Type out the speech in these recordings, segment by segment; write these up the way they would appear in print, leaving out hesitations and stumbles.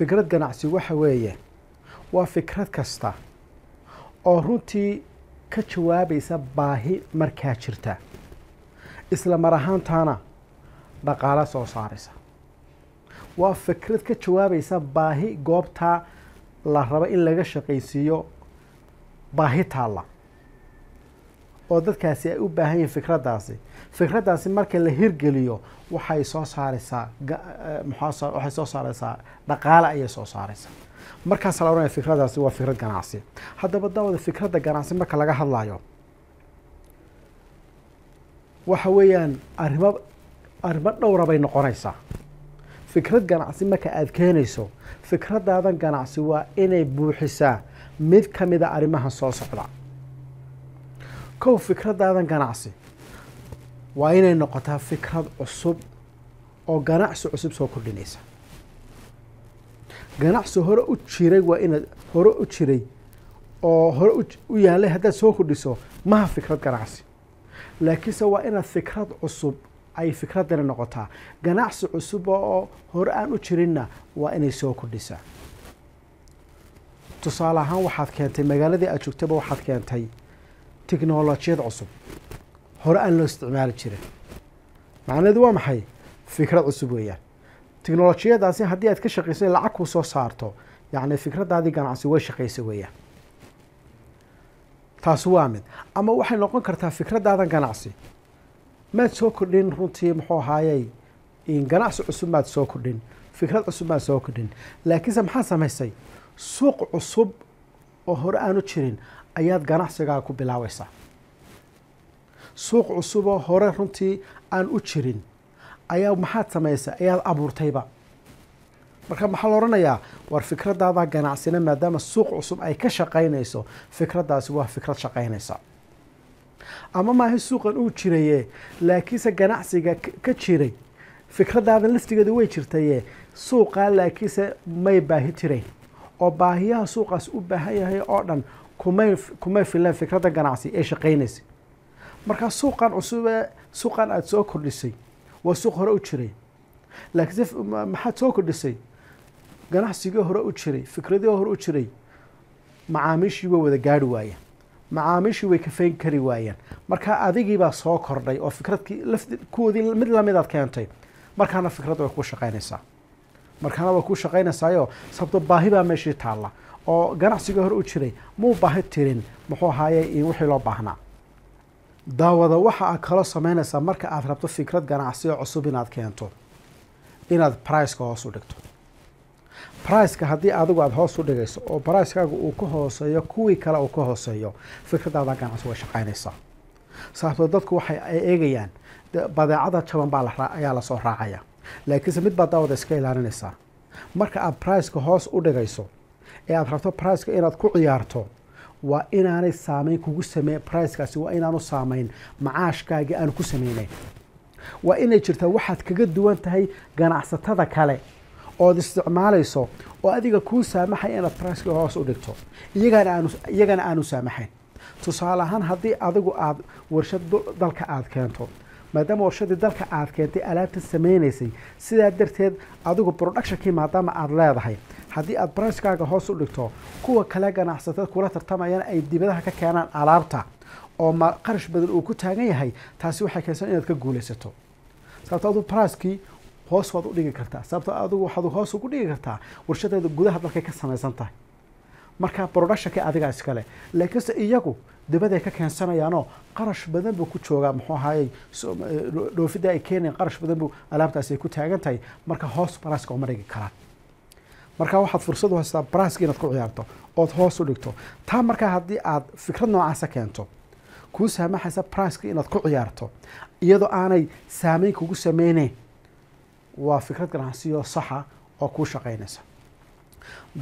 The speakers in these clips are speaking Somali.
fikrad ganacsi waxa weeye waa fikrad kasta oo runtii ka jawaabaysa baahi markaa jirta isla mar ahaantaana dhaqaale soo saaraysa waa fikrad ka jawaabaysa baahi goobta la rabo in laga shaqaysiiyo baahi taala oo dadkaasi ay u baahan yihiin fikradaasi marka la hirgeliyo waxay soo saaraysaa waxay soo saaraysaa dhaqaale ayay soo saaraysaa markaas la oranaya fikradaasi waa fikrad ganacsi haddaba daawada fikradda ganacsi marka laga hadlayo waxa weeyaan arrimo dhowr bay noqonaysaa fikrad ganacsi marka aad keenayso fikradaadan ganacsi waa inay buuxisaa mid ka mid ah arrimaha soo socda kow fikradaadan ganacsi waa inay noqotaa fikrad cusub oo ganacsi cusub soo kordhinaysa ganacsi hore u jiray waa inaad hore u jiray oo hore u yaalay haddaad soo kordhiso maha fikrad ganacsi laakiinse waa inaad fikrad cusub ay fikradani noqotaa ganacsi cusub oo hore aan u jirinna waa inay soo kordhisaa tusaale ahaan waxaad keentay magaaladii aad joogtaba waxaad keentay tiknolojiyad cusub hore aan loo isticmaali jirin macnaheedu waa maxay fikrad cusub weeyaan tiknolojiyadaasi haddii aad ka shaqaysay lacag kuu soo saarto yacni fikradaadii ganacsi way shaqaysa weeyaan taasi waa mid ama waxay noqon kartaa fikradaadan ganacsi maad soo kordhin runtii muxuu ahaayey ganacsi cusub maad soo kordhin fikrad cusub maad soo kordhin laakiinse maxaa samaysay suuq cusub oo hore aanu jirin ayaad ganacsigaa ku bilaabaysaa suuq cusub oo hore runtii aan u jirin ayaa maxaad samaysay ayaad abuurtayba marka maxaa la oranayaa war fikradaada ganacsina maadaama suuq cusub ay ka shaqaynayso fikradaasi waa fikrad shaqaynaysa ama maaha suuqan uu jiraye laakiinse ganacsiga ka jiray fikradaada laftigeedu way jirtaye suuqa laakiinse may baahi jirayn oo baahiyaha suuqaas u baahan yahay oo dhan kumay filan fikradda ganacsi ee shaqaynaysa marka suuqan cusub suuqan aad soo kordhisay waa suuq hore u jiray laakiinse maxaad soo kordhisay ganacsigii hore u jiray fikradii hore u jiray macaamiishii way wada gaari waayeen macaamiishii way kafayn kari waayeen marka adigiibaa soo kordhay oo fikradkii kuwoodii mid lamidaad keentay markaana fikradda way kuu shaqaynaysaa markaana way kuu shaqaynaysaayo sababto baahi baa meeshii taalla oo ganacsigii hore u jiray muu baahi tirin muxuu ahaaye wixii loo baahnaa daawada waxa aad kaloo samaynaysaa marka aad rabto fikrad ganacsi oo cusub inaad keento inaad priceka hoos u dhigto priceka haddii adigu aada hoos u dhigayso oo pricekaagu uu ka hooseeyo kuwii kale uu ka hooseeyo fikradaada ganacsi way shaqaynaysaa sababtoo dadku waxay eegayaan badeecada jaban baa ayaa lasoo raacaya laakiinse mid baad daawada iska ilaalinaysaa marka aad priceka hoos u dhigayso ee aad rabto priceka inaad ku ciyaarto waa inaanay saameyn kugu sameyn pricekaasi waa inaanu saameyn macaashkaagii aan ku sameynayn waa inay jirtaa waxaad kaga duwan tahay ganacsatada kale ood isticmaalayso oo adiga kuu saamaxay inaad priceka hoos u dhigto iyagana aanu saamaxayn tusaale ahaan haddii adigu aad warshad dalka aad keento maadaama warshadii dalka aad keentay alaabta sameynaysay sidaa darteed adigu productionkii maadaama aad leedahay haddii aad pricekaaga hoos u dhigto kuwa kale ganacsatada kula tartamayana ay dibadaha ka keenaan alaabta oo qarash badan uu ku taagan yahay taasi waxay keensan inaad ka guulaysato sababto adigu pricekii hoos waad u dhigi kartaa sababto adigu waxaad hoos ugu dhigi kartaa warshadeeda gudaha dalkay ka samaysan tahay marka productionkii adigaa iskale laakiinse iyagu dibaday ka keensanayaanoo qarash badan buu ku joogaa muxuu ahaayey dhoofidda ay keenayaan qarash badan buu alaabtaasi ay ku taagan tahay marka hoos priceka uma dhigi karaan marka waxaad fursad u haystaa priceka inaad ku ciyaarto ood hoos u dhigto taa markaa haddii aad fikrad noocaasa keento kuu saamaxaysa priceka inaad ku ciyaarto iyadoo aanay saameyn kugu sameyneyn waa fikrad ganacsiyo saxa oo kuu shaqaynaysa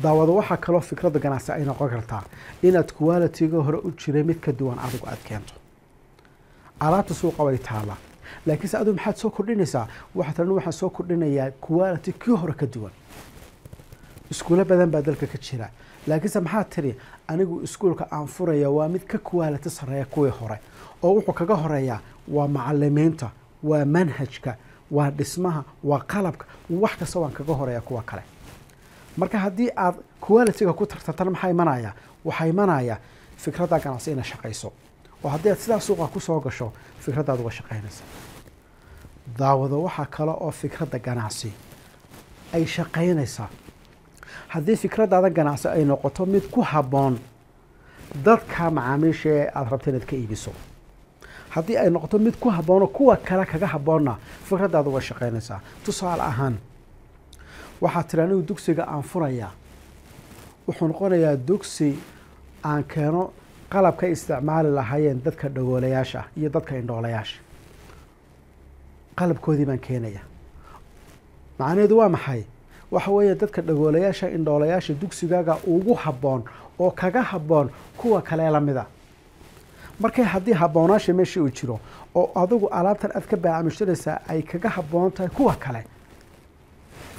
daawada waxaa kaloo fikradda ganacsi ay noqon kartaa inaad quality-ga hore u jiray mid ka duwan adigu aad keento alaabta suuqa way taallaa laakiinse adigu maxaad soo kordhinaysaa waxaan soo kordhinayaa quality kii hore ka duwan iskuulo badan baa dalka ka jira laakiinse maxaad tiri anigu iskuulka aan furaya waa mid ka quality sareeya kuwii hore oo wuxuu kaga horeeyaa waa macalimiinta waa manhajka waa dhismaha waa qalabka wax kasta waan kaga horeeya kuwa kale marka haddii aad quality-ga ku tartantana maxaa imanaya waxaa imanaya fikradda ganacsi inay shaqayso oo haddii aad sidaa suuqa ku soo gasho fikraddaad uga shaqaynaysa daawado waxaa kale oo fikradda ganacsi ay shaqaynaysaa haddii fikraddaada ganacsi ay noqoto mid ku habboon dadka macaamiisha ee aada rabta inaad ka iibiso haddii ay noqoto mid ku habboonoo kuwa kale kaga habboonna fikraddaada uga shaqaynaysaa tusaale ahaan waxaa tiri anigu dugsiga aan furayaa wuxuu noqonayaa dugsi aan keeno qalabkay isticmaali lahaayeen dadka dhagoolayaasha iyo dadka indhoolayaasha qalabkoodii baan keenaya macnaheedu waa maxay waxa weeye dadka dhagoolayaasha indhoolayaasha dugsigaaga ugu habboon oo kaga habboon kuwa kale la mida markay haddii habboonaasha meesha uu jiro oo adigu alaabtan aad ka baacamishanaysaa ay kaga habboon tahay kuwa kale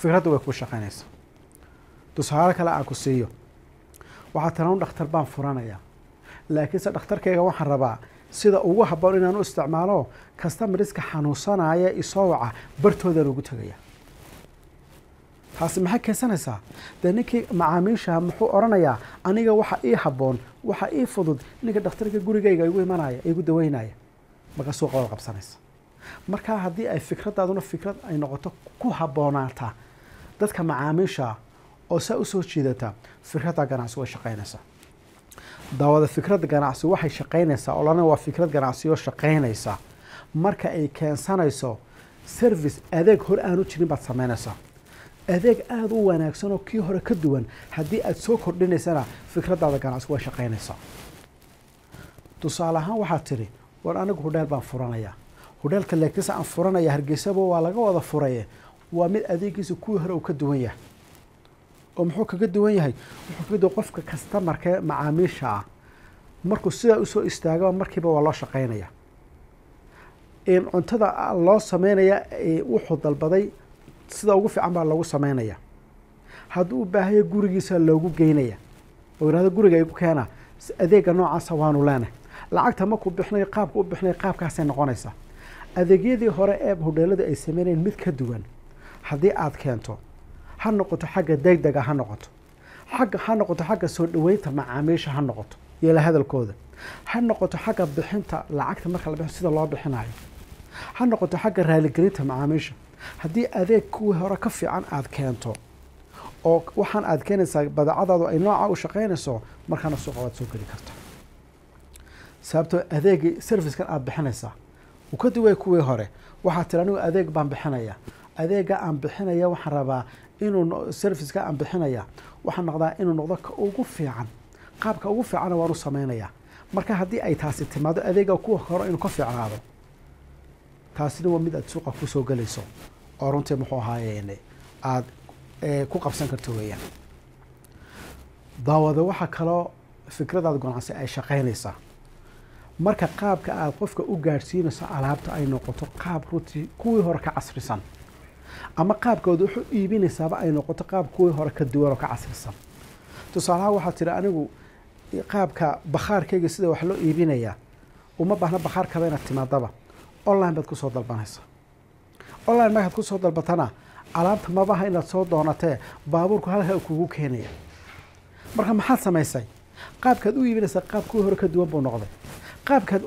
fikradda way ku shaqaynaysaa tusaale kale aan ku siiyo waxaa tiran dhakhtar baan furanayaa laakiinse dhakhtarkayga waxaan rabaa sida ugu habboon inaan u isticmaalo customerska xanuunsanaya isoo waca bartoodaan ugu tegaya taasi maxay keensanaysaa dee ninkii macaamiisha muxuu odhanayaa aniga waxa ii habboon waxa ii fudud ninka dhakhtarka gurigayga igu imanaya igu daweynaya marka suuqa wada qabsanaysa markaa haddii ay fikraddaaduna fikrad ay noqoto ku habboonaata dadka macaamiisha oo saa usoo jiidata fikradda ganacsi way shaqaynaysaa daawada fikradda ganacsi waxay shaqaynaysaa oo lana waa fikrad ganacsi oo shaqaynaysa marka ay keensanayso service adeeg hore aanu jirin baad samaynaysaa adeeg aada u wanaagsan oo kii hore ka duwan haddii aad soo kordhinaysana fikraddaada ganacsi way shaqaynaysaa tusaale ahaan waxaad tidhi war anigu hudheel baan furanayaa hudheelka laakiinse aan furanaya hargeysaba waa laga wada furaye waa mid adeegiisa kuwii hore uu ka duwan yahay oo muxuu kaga duwan yahay wuxuu kaga duwan qofka kastamarka macaamiisha ah markuu sidaa usoo istaago markiiba waa loo shaqaynaya cuntada loo sameynaya wuxuu dalbaday sida ugu fiican baa lagu sameynaya hadduu u baahaya gurigiisa loogu geynaya oo yidhahdo guriga igu keena adeega noocaasa waanu leenahay lacagta markuu bixinayo qaabka u bixinayo qaabkaasay noqonaysaa adeegyadii hore ee hudheelada ay sameynayeen mid ka duwan haddii aad keento ha noqoto xagga degdega ha noqoto xagga soo dhaweynta macaamiisha ha noqoto iyo la hadalkooda ha noqoto xagga bixinta lacagta marka la bixin sida loo bixinayo ha noqoto xagga raaligelinta macaamiisha haddii adeeg kuwii hore ka fiican aad keento oo waxaan aad keenaysaa badeecadaadu ay nooca u shaqaynayso markaana suuqa waad soo geli karta sababtoo adeegii servicekan aad bixinaysaa uu ka duway kuwii hore waxaad tiri anigu adeeg baan bixinaya adeega aan bixinaya waxaan rabaa inuu serviceka aan bixinaya waxaan noqdaa inuu noqdo ka ugu fiican qaabka ugu fiicana waan u samaynayaa marka haddii ay taasi timaado adeega kuwa hore inuu ka fiicnaado taasina waa mid aad suuqa kusoo gelayso oo runtii muxuu ahaayeen aad ku qabsan karto weeyaan daawada waxaa kaloo fikradaada ganacsi ay shaqaynaysaa marka qaabka aad qofka u gaadhsiinayso alaabta ay noqoto qaab runtii kuwii hore ka casrisan ama qaabkooda wuxuu iibinaysaaba ay noqoto qaab kuwii hore ka duwan oo ka casrisan tusaalaha waxaa tiri anigu qaabka bakhaarkayga sida wax loo iibinayaa uma baahna bakhaarkaba inaad timaadaba online baad kusoo dalbanaysaa online markaad kusoo dalbatana alaabta mabaha inaad soo doonatee baabuurku halkaa kugu keenaya marka maxaad samaysay qaabkaad u iibinaysaa qaab kuwii hore ka duwan buu noqday qaabkaad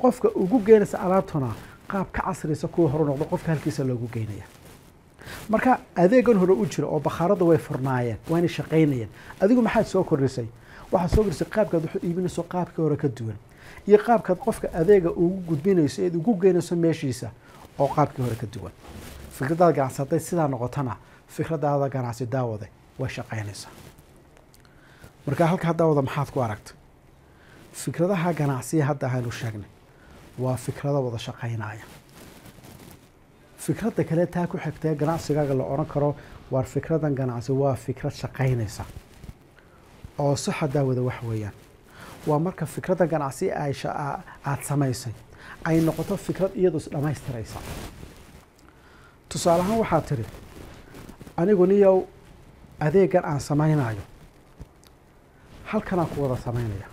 qofka ugu geynaysa alaabtuna qaab ka casriysa kuwii hore noqdo qofka halkiisa loogu geynaya marka adeegan hore u jira oo bakhaarada way furnaayeen waana shaqaynayeen adigu maxaad soo kordhisay waxaad soo kordhisay qaabkaad wax iibinayso qaabkii hore ka duwan iyo qaabkaad qofka adeega ugu gudbinayso eed ugu geynayso meeshiisa oo qaabkii hore ka duwan fikradaada ganacsi hadday sidaa noqotana fikradaada ganacsi daawada way shaqaynaysaa marka halkaa daawada maxaad ku aragta fikradaha ganacsiya hadda aynu sheegnay waa fikrado wada shaqaynaya fikradda kale taa ku xigtee ganacsigaaga la odhan karo waar fikradan ganacsi waa fikrad shaqaynaysa oo saxa daawada wax weeyaan waa marka fikradda ganacsi aad samaysay ay noqoto fikrad iyadu is dhammaystiraysa tusaale ahaan waxaad tiri anigu niyow adeegan aan samaynayo halkanaan ku wada samaynaya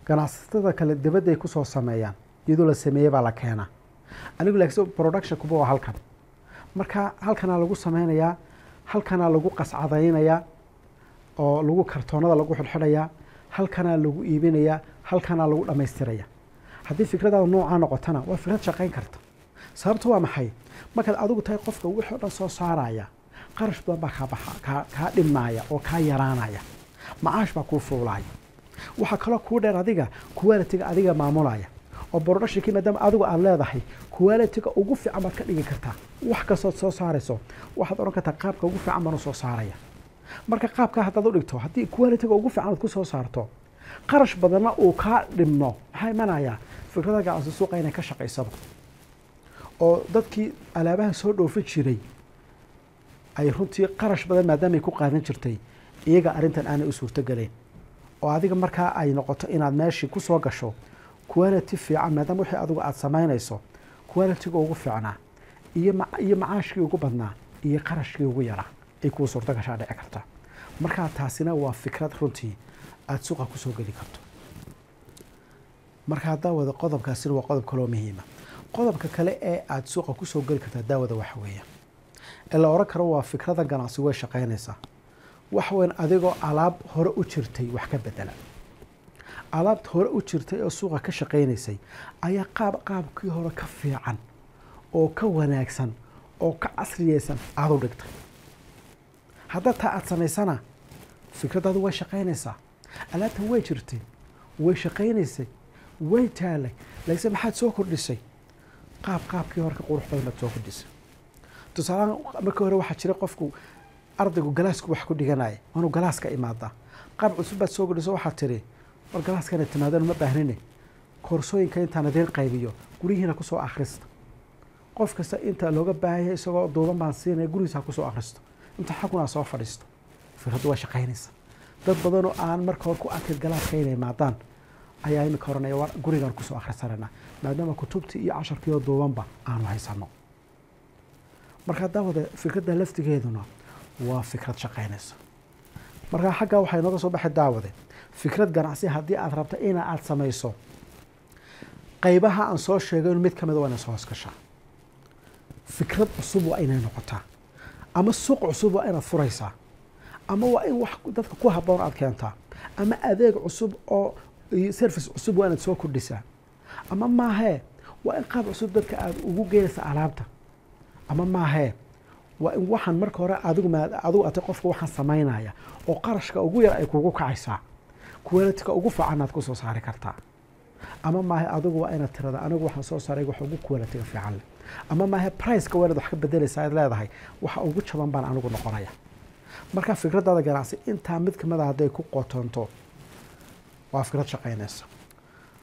ganacsatada kale dibadday kusoo sameeyaan iyadoo la sameeyey baa la keenaa anigu laakiin production kuba waa halkan marka halkanaa lagu sameynayaa halkana lagu qascadaynaya oo lagu kartoonada lagu xidhxidhaya halkana lagu iibinaya halkana lagu dhamaystiraya haddii fikradaada nooca noqotana waa fikrad shaqayn karta sababtu waa maxay markaad adigu tahay qofka wixii dhan soo saaraya qarash badan baa kaa baxa kaa dhimaya oo kaa yaraanaya macaash baa kuu fuulaya waxa kale kuu dheer adiga quality-ga adiga maamulaya oo production-kii maadaama adigu aad leedahay quality-ga ugu fiican baad ka dhigi kartaa wax kastood soo saarayso waxaad odhan kartaa qaabka ugu fiican baan u soo saaraya marka qaabkaa haddaad u dhigto haddii quality-ga ugu fiican aad ku soo saarto qarash badanna uu kaa dhimno maxaa imanayaa fikrada ganacsi suuqa inay ka shaqaysaba oo dadkii alaabaha soo dhoofin jiray ay runtii qarash badan maadaama ay ku qaadan jirtay iyaga arrintan aanay u suurtogelayn oo adiga markaa ay noqoto inaad meeshii ku soo gasho quality fiican maadaama wixii adigu aad samaynayso quality-ga ugu fiicnaa iyo macaashkii ugu badnaa iyo qarashkii ugu yaraa ay kuu suurto gashaa dhici karta markaa taasina waa fikrad runtii aada suuqa kusoo geli karto markaa daawada qodobkaasina waa qodob kaloo muhiima qodobka kale ee aada suuqa kusoo geli kartaa daawada waxa weeya ee la oran karo waa fikrada ganacsi way shaqaynaysaa wax weyn adigoo alaab hore u jirtay wax ka bedela alaabta hore u jirtay oo suuqa ka shaqaynaysay ayaa qaabkii hore ka fiican oo ka wanaagsan oo ka casriyeysan aada u dhigtay hadda taa aada samaysana fikradaadu way shaqaynaysaa alaabtan way jirtay way shaqaynaysay way taalay laakiin maxaad soo kordhisay qaabkii hore ka qurux badan baad soo kordhisay tusaalahaan markii hore waxaa jira qofku ardaygu galaasku wax ku dhiganaya waanu galaaska imaadaa qaab cusub baad soo kordhisay waxaad tiri war galaaskana timaadaan uma baahnine koorsooyinka intaan idiin qaybiyo gurihiina kusoo akhrista qof kasta inta looga baahaya isagoo duuban baan siinaya gurigiisa ha kusoo akhristo inta xaguna soo fadhiisto fikraddu waa shaqaynaysa dad badanoo aan marka hore ku arkin galaaska inay imaadaan ayaa imika oranaya war gurigaan kusoo akhrisanayna maadaama kutubtii iyo casharkii oo duubanba aanu haysano markaa daawada fikradda laftigeeduna waa fikrad shaqaynaysa markaa xaggaa waxay nooga soo baxay daawade fikrad ganacsi haddii aad rabta ina aad samayso qaybaha aan soo sheegay mid ka mida waa inay soo hoos gashaa fikrad cusub waa inay noqotaa ama suuq cusub waa inaad furaysaa ama waa in wax dadka ku habboon aad keentaa ama adeeg cusub oo service cusub waa inaad soo kordhisaa ama maahee waa in qaab cusub dadka aad ugu geynaysa alaabta ama maahee waa in waxaan marka hore adigu atay qofka waxaan samaynaya oo qarashka ugu yar ay kugu kacaysaa quality-ga ugu fiican aad ku soo saari kartaa ama maahe adigu waa inaad tirada anigu waxaan soo saaray wax ugu quality-ga fiican leh ama maahe price-ka waa inaad wax ka bedelaysaa aad leedahay waxa ugu jaban baan anigu noqonaya marka fikradaada ganacsi intaa mid kamid a hadday ku qotonto waa fikrad shaqaynaysa